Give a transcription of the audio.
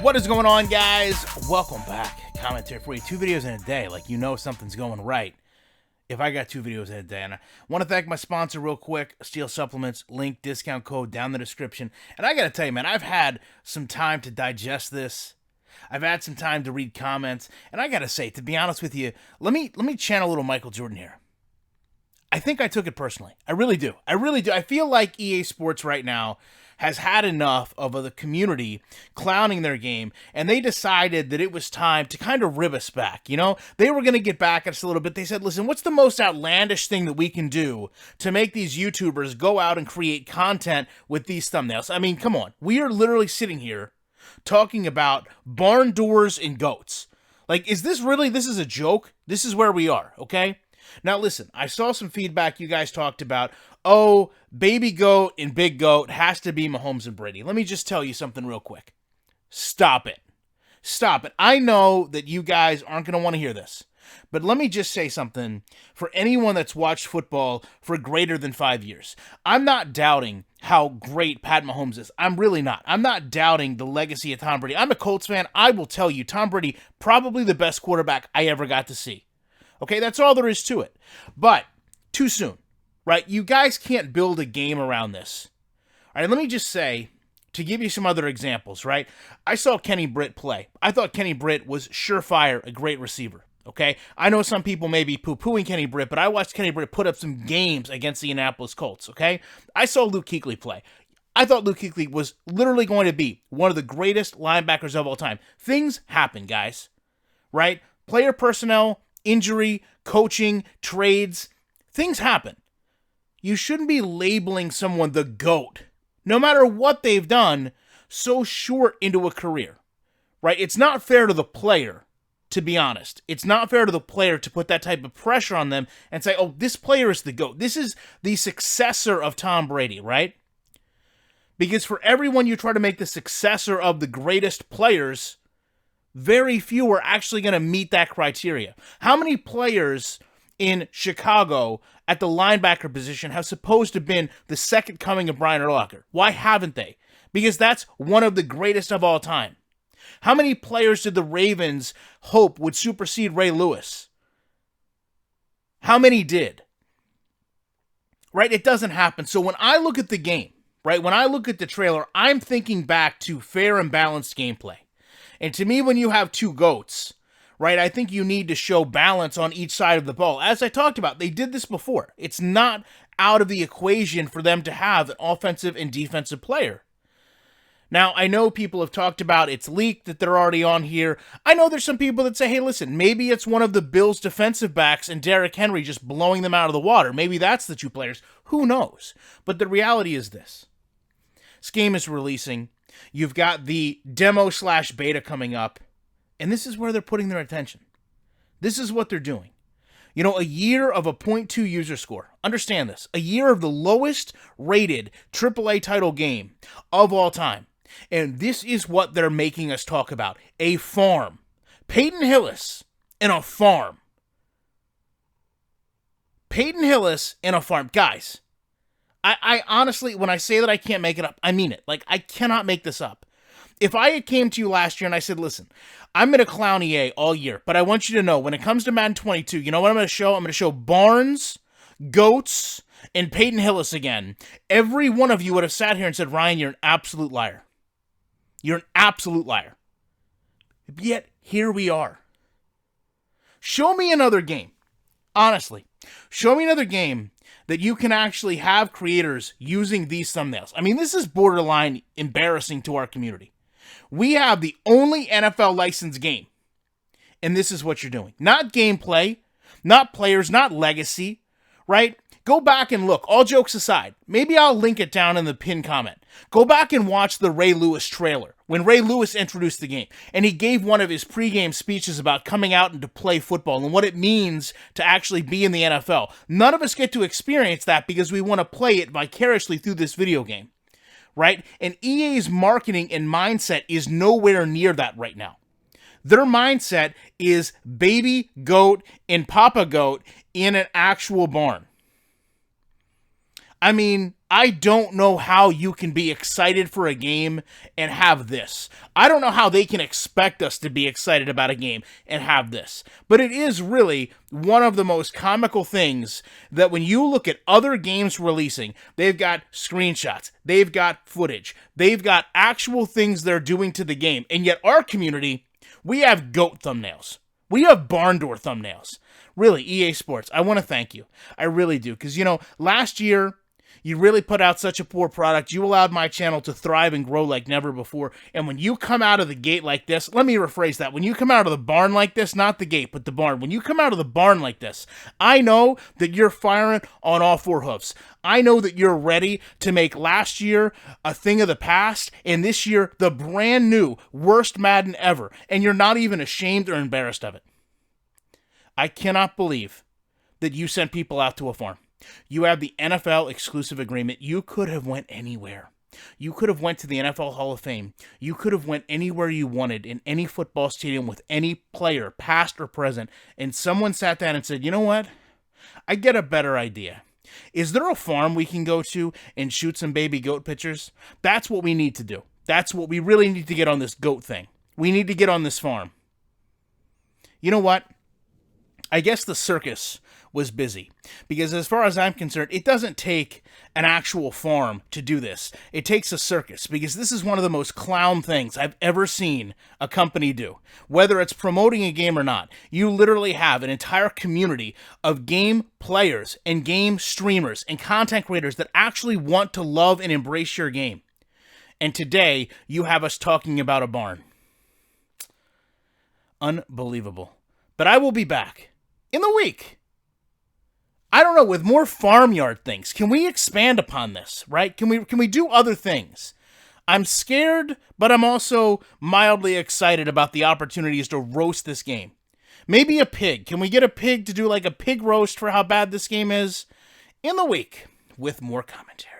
What is going on, guys? Welcome back. Commentary for you. 2 videos in a day. Like, you know something's going right if I got 2 videos in a day. And I want to thank my sponsor real quick, Steel Supplements. Link, discount code down in the description. And I got to tell you, man, I've had some time to digest this. I've had some time to read comments. And I got to say, to be honest with you, let me channel a little Michael Jordan here. I think I took it personally. I really do. I feel like EA Sports right now has had enough of the community clowning their game, and they decided that it was time to kind of rib us back. You know, they were going to get back at us a little bit. They said, listen, what's the most outlandish thing that we can do to make these YouTubers go out and create content with these thumbnails? I mean, come on. We are literally sitting here talking about barn doors and goats. Like, is this is a joke? This is where we are, okay? Now, listen, I saw some feedback you guys talked about. Oh, baby goat and big goat has to be Mahomes and Brady. Let me just tell you something real quick. Stop it. Stop it. I know that you guys aren't going to want to hear this, but let me just say something for anyone that's watched football for greater than 5 years. I'm not doubting how great Pat Mahomes is. I'm really not. I'm not doubting the legacy of Tom Brady. I'm a Colts fan. I will tell you, Tom Brady, probably the best quarterback I ever got to see. Okay, that's all there is to it. But too soon, right? You guys can't build a game around this. All right, let me just say, to give you some other examples, right? I saw Kenny Britt play. I thought Kenny Britt was surefire a great receiver, okay? I know some people may be poo-pooing Kenny Britt, but I watched Kenny Britt put up some games against the Indianapolis Colts, okay? I saw Luke Kuechly play. I thought Luke Kuechly was literally going to be one of the greatest linebackers of all time. Things happen, guys, right? Player personnel, injury, coaching, trades, things happen. You shouldn't be labeling someone the GOAT, no matter what they've done, so short into a career, right? It's not fair to the player, to be honest. It's not fair to the player to put that type of pressure on them and say, oh, this player is the GOAT. This is the successor of Tom Brady, right? Because for everyone you try to make the successor of the greatest players, very few are actually going to meet that criteria. How many players in Chicago at the linebacker position have supposed to have been the second coming of Brian Urlacher? Why haven't they? Because that's one of the greatest of all time. How many players did the Ravens hope would supersede Ray Lewis? How many did? Right? It doesn't happen. So when I look at the game, right, when I look at the trailer, I'm thinking back to fair and balanced gameplay. And to me, when you have 2 GOATs, right, I think you need to show balance on each side of the ball. As I talked about, they did this before. It's not out of the equation for them to have an offensive and defensive player. Now, I know people have talked about it's leaked that they're already on here. I know there's some people that say, hey, listen, maybe it's one of the Bills' defensive backs and Derrick Henry just blowing them out of the water. Maybe that's the 2 players. Who knows? But the reality is this. This game is releasing. You've got the demo/beta coming up, and this is where they're putting their attention. This is what they're doing. You know, a year of a 0.2 user score. Understand this. A year of the lowest rated AAA title game of all time. And this is what they're making us talk about. A farm. Peyton Hillis in a farm. Peyton Hillis in a farm. Guys, I honestly, when I say that I can't make it up, I mean it. Like, I cannot make this up. If I had came to you last year and I said, listen, I'm going to clown EA all year, but I want you to know, when it comes to Madden 22, you know what I'm going to show? I'm going to show barns, goats, and Peyton Hillis again. Every one of you would have sat here and said, Ryan, you're an absolute liar. You're an absolute liar. Yet, here we are. Show me another game. Honestly, show me another game that you can actually have creators using these thumbnails. I mean, this is borderline embarrassing to our community. We have the only NFL licensed game, and this is what you're doing. Not gameplay, not players, not legacy, right? Go back and look. All jokes aside, maybe I'll link it down in the pinned comment. Go back and watch the Ray Lewis trailer when Ray Lewis introduced the game, and he gave one of his pregame speeches about coming out and to play football and what it means to actually be in the NFL. None of us get to experience that because we want to play it vicariously through this video game, right? And EA's marketing and mindset is nowhere near that right now. Their mindset is baby goat and papa goat in an actual barn. I mean, I don't know how you can be excited for a game and have this. I don't know how they can expect us to be excited about a game and have this. But it is really one of the most comical things that when you look at other games releasing, they've got screenshots, they've got footage, they've got actual things they're doing to the game. And yet our community, we have goat thumbnails. We have barn door thumbnails. Really, EA Sports, I want to thank you. I really do. Because, last year, you really put out such a poor product. You allowed my channel to thrive and grow like never before. And when you come out of the gate like this, let me rephrase that. When you come out of the barn like this, not the gate, but the barn. When you come out of the barn like this, I know that you're firing on all four hoofs. I know that you're ready to make last year a thing of the past, and this year the brand new worst Madden ever. And you're not even ashamed or embarrassed of it. I cannot believe that you sent people out to a farm. You have the NFL exclusive agreement. You could have went anywhere. You could have went to the NFL Hall of Fame. You could have went anywhere you wanted in any football stadium with any player, past or present, and someone sat down and said, you know what? I get a better idea. Is there a farm we can go to and shoot some baby goat pictures? That's what we need to do. That's what we really need to get on this goat thing. We need to get on this farm. You know what? I guess the circus was busy, because as far as I'm concerned, it doesn't take an actual farm to do this. It takes a circus, because this is one of the most clown things I've ever seen a company do. Whether it's promoting a game or not, you literally have an entire community of game players and game streamers and content creators that actually want to love and embrace your game. And today, you have us talking about a barn. Unbelievable. But I will be back in the week. I don't know, with more farmyard things. Can we expand upon this, right? Can we do other things? I'm scared, but I'm also mildly excited about the opportunities to roast this game. Maybe a pig. Can we get a pig to do like a pig roast for how bad this game is? In the week, with more commentary.